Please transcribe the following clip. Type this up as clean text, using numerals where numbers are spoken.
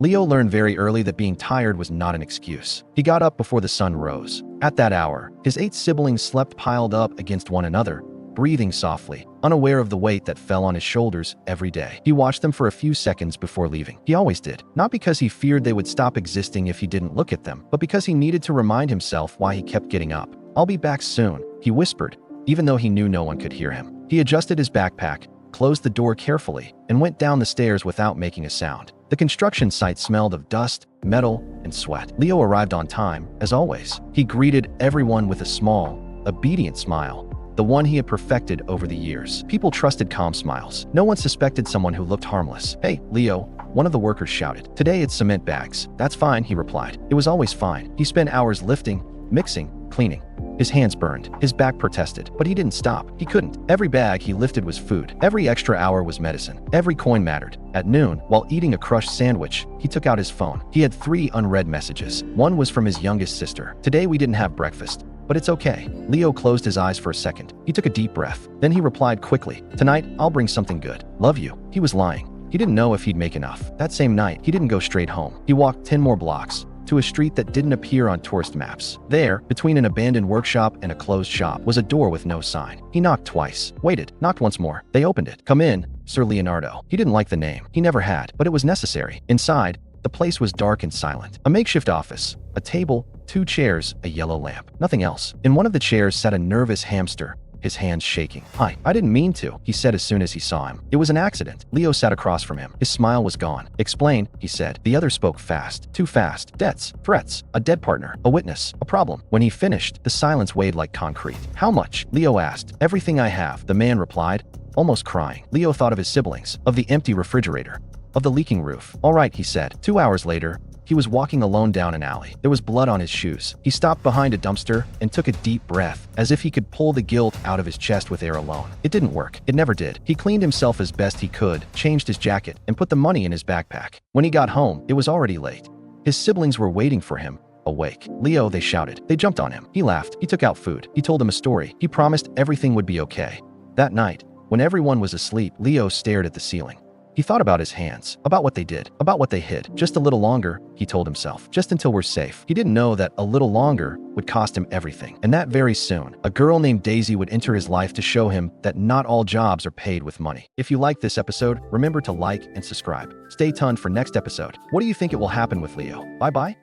Leo learned very early that being tired was not an excuse. He got up before the sun rose. At that hour, his 8 siblings slept piled up against one another, breathing softly, unaware of the weight that fell on his shoulders every day. He watched them for a few seconds before leaving. He always did, not because he feared they would stop existing if he didn't look at them, but because he needed to remind himself why he kept getting up. "I'll be back soon," he whispered, even though he knew no one could hear him. He adjusted his backpack, closed the door carefully, and went down the stairs without making a sound. The construction site smelled of dust, metal, and sweat. Leo arrived on time, as always. He greeted everyone with a small, obedient smile, the one he had perfected over the years. People trusted calm smiles. No one suspected someone who looked harmless. "Hey, Leo," one of the workers shouted. "Today it's cement bags." "That's fine," he replied. It was always fine. He spent hours lifting, mixing, cleaning. His hands burned. His back protested, but he didn't stop. He couldn't. Every bag he lifted was food. Every extra hour was medicine. Every coin mattered. At noon, while eating a crushed sandwich, he took out his phone. He had 3 unread messages. One was from his youngest sister. "Today we didn't have breakfast, but it's okay." Leo closed his eyes for a second. He took a deep breath. Then he replied quickly, "Tonight, I'll bring something good. Love you." He was lying. He didn't know if he'd make enough. That same night, he didn't go straight home. He walked 10 more blocks, to a street that didn't appear on tourist maps. There, between an abandoned workshop and a closed shop, was a door with no sign. He knocked twice, waited, knocked once more. They opened it. "Come in, Sir Leonardo." He didn't like the name. He never had, but it was necessary. Inside, the place was dark and silent. A makeshift office, a table, 2 chairs, a yellow lamp. Nothing else. In one of the chairs sat a nervous hamster, his hands shaking. "Hi, I didn't mean to," he said as soon as he saw him. "It was an accident." Leo sat across from him. His smile was gone. "Explain," he said. The other spoke fast. Too fast. "Debts, threats, a dead partner, a witness, a problem." When he finished, the silence weighed like concrete. "How much?" Leo asked. "Everything I have," the man replied, almost crying. Leo thought of his siblings, of the empty refrigerator, of the leaking roof. "All right," he said. 2 hours later, he was walking alone down an alley. There was blood on his shoes. He stopped behind a dumpster and took a deep breath, as if he could pull the guilt out of his chest with air alone. It didn't work. It never did. He cleaned himself as best he could, changed his jacket, and put the money in his backpack. When he got home, it was already late. His siblings were waiting for him, awake. "Leo," they shouted. They jumped on him. He laughed. He took out food. He told them a story. He promised everything would be okay. That night, when everyone was asleep, Leo stared at the ceiling. He thought about his hands, about what they did, about what they hid. Just a little longer, he told himself. Just until we're safe. He didn't know that a little longer would cost him everything. And that very soon, a girl named Daisy would enter his life to show him that not all jobs are paid with money. If you liked this episode, remember to like and subscribe. Stay tuned for next episode. What do you think it will happen with Leo? Bye-bye.